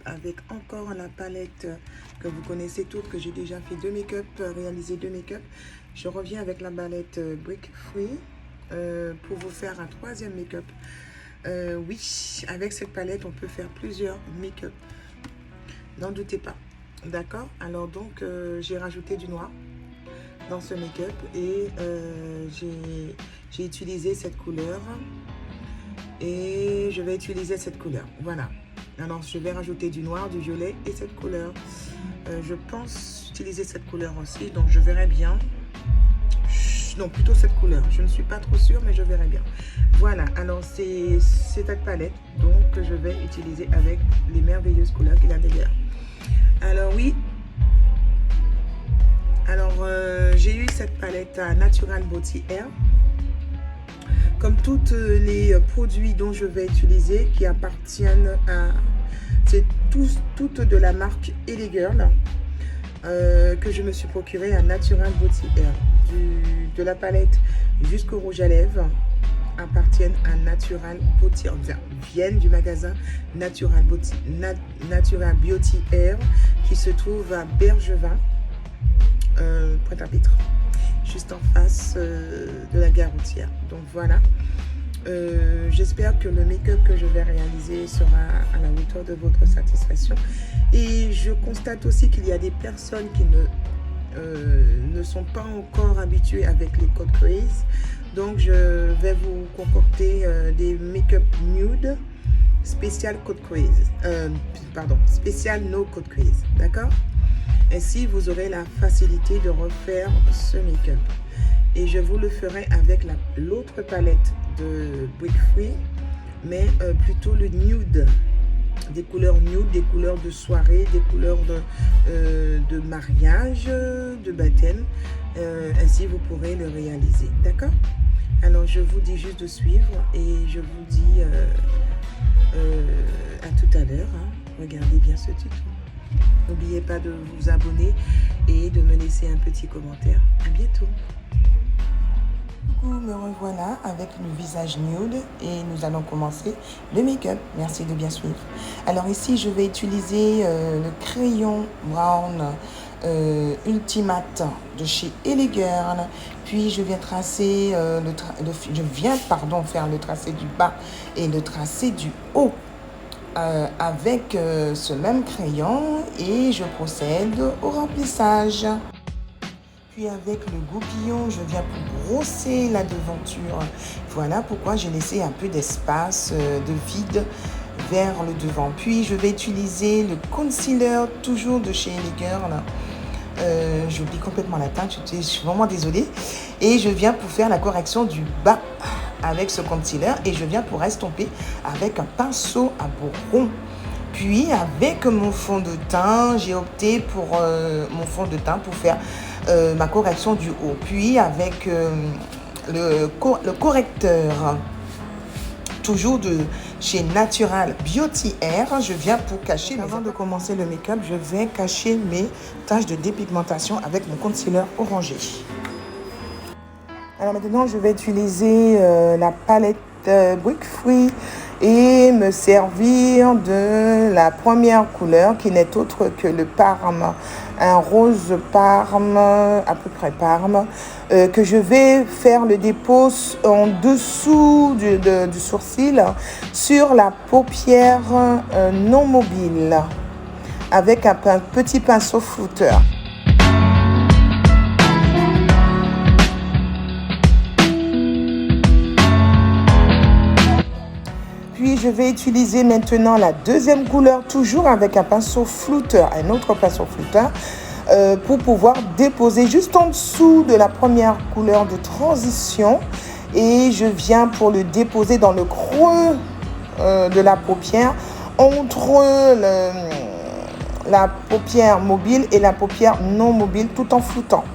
avec encore la palette que vous connaissez toutes, que j'ai déjà fait deux make-up, réalisé deux make-up. Je reviens avec la palette Brick Free pour vous faire un troisième make-up. Oui, avec cette palette, on peut faire plusieurs make-up. N'en doutez pas. D'accord? Alors donc, j'ai rajouté du noir dans ce make-up et j'ai utilisé cette couleur. Et je vais utiliser cette couleur. Voilà. Alors, je vais rajouter du noir, du violet et cette couleur. Je pense utiliser cette couleur aussi. Donc, je verrai bien. Non, plutôt cette couleur. Je ne suis pas trop sûre, mais je verrai bien. Voilà. Alors, c'est cette palette. Donc, je vais utiliser avec les merveilleuses couleurs qu'il a derrière. Alors, oui. Alors, j'ai eu cette palette à Natural Beauty Air. Comme tous les produits dont je vais utiliser, qui appartiennent à... C'est toutes de la marque Elegirl que je me suis procuré à Natural Beauty Air. De la palette jusqu'au rouge à lèvres appartiennent à Natural Beauty, enfin, viennent du magasin Natural Beauty Air qui se trouve à Bergevin, Pointe-à-Pitre, juste en face de la gare routière. Donc voilà, j'espère que le make-up que je vais réaliser sera à la hauteur de votre satisfaction. Et je constate aussi qu'il y a des personnes qui ne sont pas encore habituées avec les Code Craze. Donc je vais vous concocter des make-up nude spécial Code Craze, spécial no Code Craze, d'accord? Ainsi, vous aurez la facilité de refaire ce make-up. Et je vous le ferai avec l'autre palette de Brick Free, mais plutôt le nude. Des couleurs nude, des couleurs de soirée, des couleurs de mariage, de baptême. Ainsi, vous pourrez le réaliser. D'accord? Alors, je vous dis juste de suivre et je vous dis à tout à l'heure. Hein. Regardez bien ce tuto. N'oubliez pas de vous abonner et de me laisser un petit commentaire. À bientôt. Me revoilà avec le visage nude et nous allons commencer le make-up. Merci de bien suivre. Alors ici, je vais utiliser le crayon brown Ultimate de chez Elegirl. Puis je viens tracer faire le tracé du bas et le tracé du haut. Avec ce même crayon et je procède au remplissage. Puis avec le goupillon, je viens pour brosser la devanture. Voilà pourquoi j'ai laissé un peu d'espace de vide vers le devant. Puis je vais utiliser le concealer toujours de chez Elegirl. J'oublie complètement la teinte, je suis vraiment désolée. Et je viens pour faire la correction du bas avec ce concealer et je viens pour estomper avec un pinceau à bourron. Puis avec mon fond de teint, j'ai opté pour mon fond de teint pour faire ma correction du haut. Puis avec le correcteur toujours de chez Natural Beauty Air, je viens pour cacher. Avant de commencer le make-up, je vais cacher mes taches de dépigmentation avec mon concealer orangé. Alors maintenant, je vais utiliser la palette Brick Free et me servir de la première couleur qui n'est autre que le Parme, un rose Parme, à peu près Parme, que je vais faire le dépôt en dessous du sourcil sur la paupière non mobile avec un petit pinceau flouteur. Puis je vais utiliser maintenant la deuxième couleur, toujours avec un pinceau flouteur, un autre pinceau flouteur, pour pouvoir déposer juste en dessous de la première couleur de transition. Et je viens pour le déposer dans le creux de la paupière, entre la paupière mobile et la paupière non mobile, tout en floutant.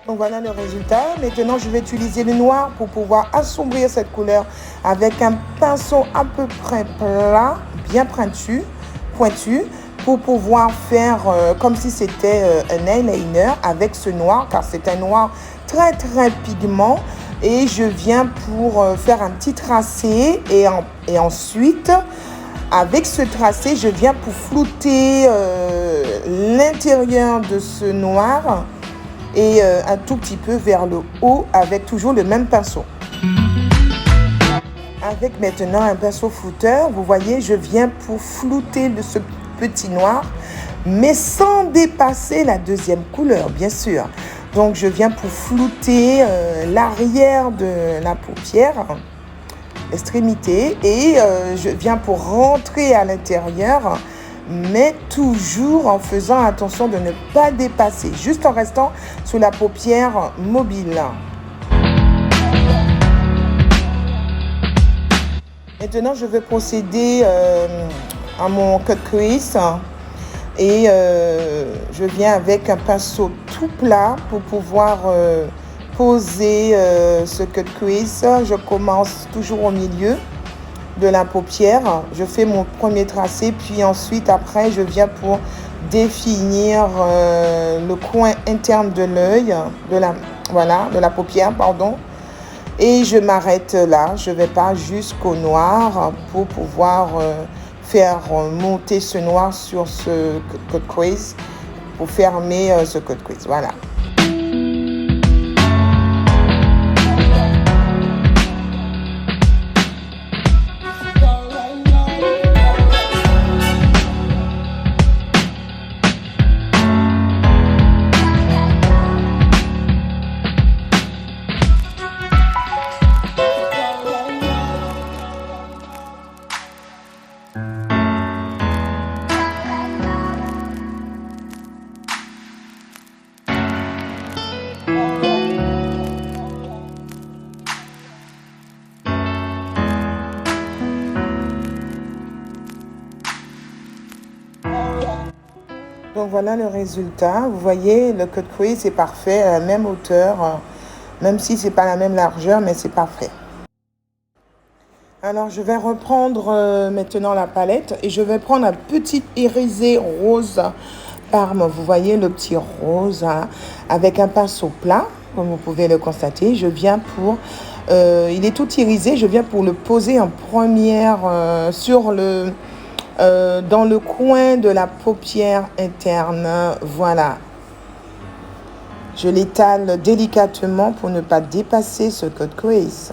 Donc voilà le résultat. Maintenant, je vais utiliser le noir pour pouvoir assombrir cette couleur avec un pinceau à peu près plat, bien pointu, pour pouvoir faire comme si c'était un eyeliner avec ce noir, car c'est un noir très pigment. Et je viens pour faire un petit tracé et ensuite Avec ce tracé, je viens pour flouter l'intérieur de ce noir et un tout petit peu vers le haut avec toujours le même pinceau. Avec maintenant un pinceau flouteur, vous voyez, je viens pour flouter ce petit noir, mais sans dépasser la deuxième couleur, bien sûr. Donc, je viens pour flouter l'arrière de la paupière, l'extrémité, et je viens pour rentrer à l'intérieur, mais toujours en faisant attention de ne pas dépasser, juste en restant sous la paupière mobile. Maintenant, je vais procéder à mon cut crease et je viens avec un pinceau tout plat pour pouvoir poser ce cut crease. Je commence toujours au milieu de la paupière. Je fais mon premier tracé, puis ensuite, après, je viens pour définir le coin interne de l'œil, de la paupière, pardon. Et je m'arrête là, je ne vais pas jusqu'au noir pour pouvoir faire monter ce noir sur ce cut crease, pour fermer ce cut crease. Voilà. Donc voilà le résultat. Vous voyez, le cut crease est parfait, à la même hauteur, même si c'est pas la même largeur, mais c'est parfait. Alors je vais reprendre maintenant la palette et je vais prendre un petit irisé rose Parme. Vous voyez le petit rose hein, avec un pinceau plat, comme vous pouvez le constater. Je viens pour, il est tout irisé, je viens pour le poser en première sur le dans le coin de la paupière interne. Voilà. Je l'étale délicatement pour ne pas dépasser ce cut crease.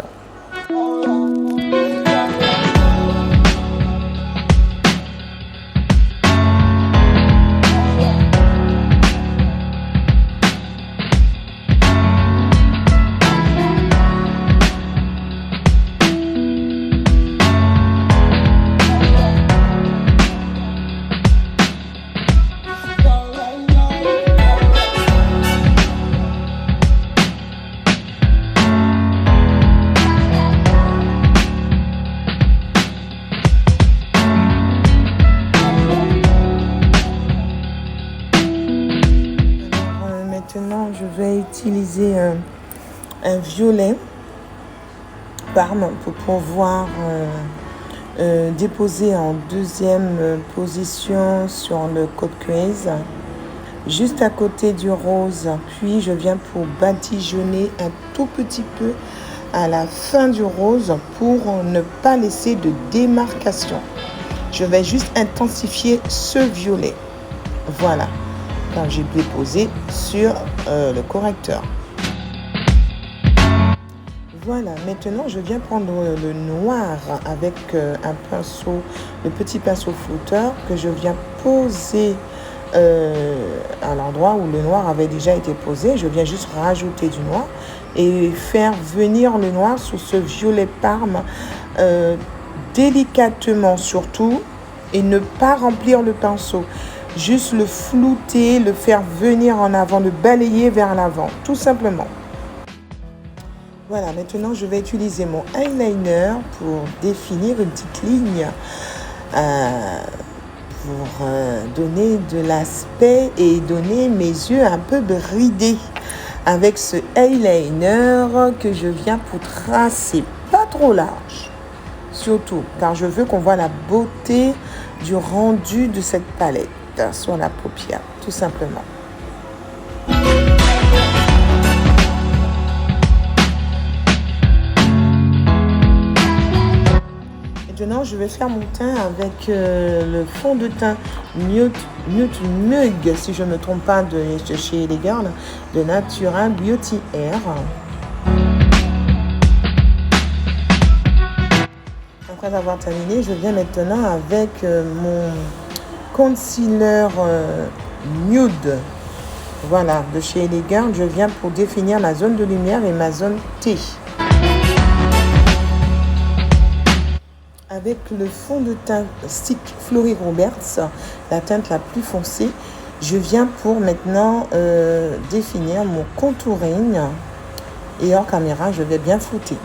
Maintenant, je vais utiliser un violet Parme pour pouvoir déposer en deuxième position sur le cut crease, juste à côté du rose. Puis, je viens pour badigeonner un tout petit peu à la fin du rose pour ne pas laisser de démarcation. Je vais juste intensifier ce violet. Voilà. Quand j'ai déposé sur le correcteur. Voilà, maintenant je viens prendre le noir avec un pinceau, le petit pinceau flouteur que je viens poser à l'endroit où le noir avait déjà été posé. Je viens juste rajouter du noir et faire venir le noir sous ce violet Parme délicatement surtout et ne pas remplir le pinceau. Juste le flouter, le faire venir en avant, le balayer vers l'avant, tout simplement. Voilà, maintenant je vais utiliser mon eyeliner pour définir une petite ligne pour donner de l'aspect et donner mes yeux un peu bridés avec ce eyeliner que je viens pour tracer, pas trop large, surtout car je veux qu'on voit la beauté du rendu de cette palette sur la paupière, tout simplement. Maintenant, je vais faire mon teint avec le fond de teint Nude Mug, si je ne me trompe pas, de chez les Girls, de Natural Beauty Air. Après avoir terminé, je viens maintenant avec mon concealer Nude. Voilà, de chez les Girls, je viens pour définir ma zone de lumière et ma zone T. Avec le fond de teint Stick Flory Roberts, la teinte la plus foncée, je viens pour maintenant définir mon contouring. Et hors caméra, je vais bien flouter.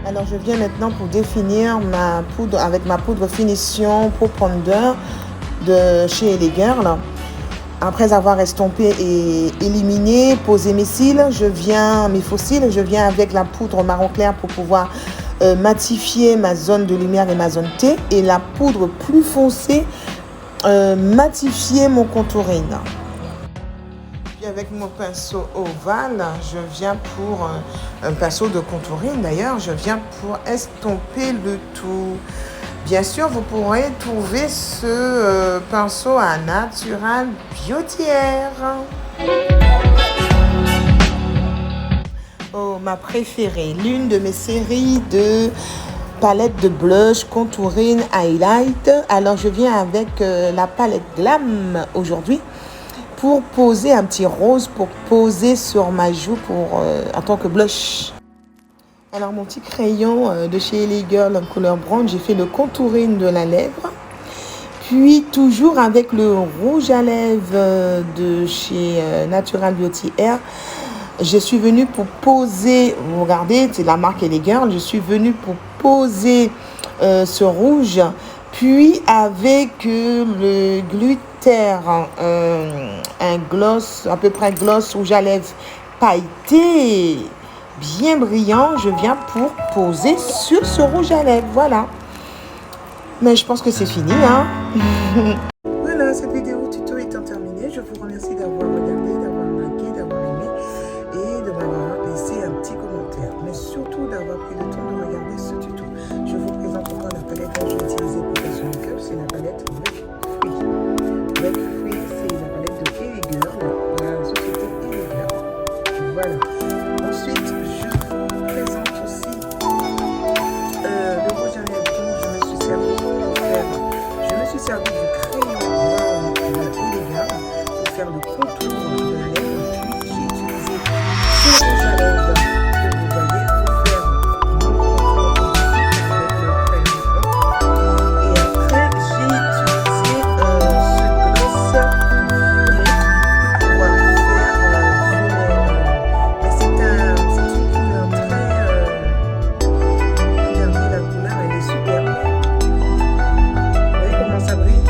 Alors, je viens maintenant pour définir ma poudre avec ma poudre finition Pro Ponder de chez les Girls. Après avoir estompé et éliminé, posé mes cils, mes faux cils, je viens avec la poudre marron clair pour pouvoir matifier ma zone de lumière et ma zone T, et la poudre plus foncée matifier mon contouring. Puis avec mon pinceau ovale, je viens pour un pinceau de contouring d'ailleurs, je viens pour estomper le tout. Bien sûr, vous pourrez trouver ce pinceau à Natural Beauty Air. Oh, ma préférée, l'une de mes séries de palettes de blush, contouring, highlight. Alors, je viens avec la palette Glam aujourd'hui pour poser un petit rose, pour poser sur ma joue en tant que blush. Alors, mon petit crayon de chez les Girls en couleur brown, j'ai fait le contouring de la lèvre. Puis, toujours avec le rouge à lèvres de chez Natural Beauty Air, je suis venue pour poser, vous regardez, c'est la marque Les Girls, je suis venue pour poser ce rouge. Puis, avec le glitter, un gloss, à peu près gloss rouge à lèvres pailleté, bien brillant, je viens pour poser sur ce rouge à lèvres, voilà. Mais je pense que c'est fini, hein. Voilà, cette vidéo tuto étant terminée, je vous remercie d'avoir regardé, d'avoir liké, d'avoir aimé et de m'avoir laissé un petit commentaire. Mais surtout d'avoir pris le temps de regarder ce tuto. Je vous présente encore la palette que je vais utiliser pour faire ce make-up, c'est la palette Wet Free, c'est la palette de Ellie Girl, de la société Ellie Girl. Voilà. Ensuite, je vous présente aussi le rouge à lèvres dont je me suis servi pour faire. Je me suis servi du crayon noir de Ellie Girl pour faire le contour de la lèvre. Puis j'ai utilisé ce rouge à lèvres que vous voyez pour faire mon contour avec le crayon blanc. Et après, j'ai utilisé ce gloss violet pour pouvoir faire violet. Mais c'est une couleur très... regardez la couleur, elle est superbe. Vous voyez comment ça brille?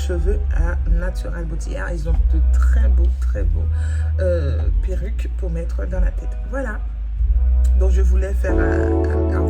cheveux à Natural Beauty Hair. Ils ont de très beaux perruques pour mettre dans la tête. Voilà. Donc, je voulais faire un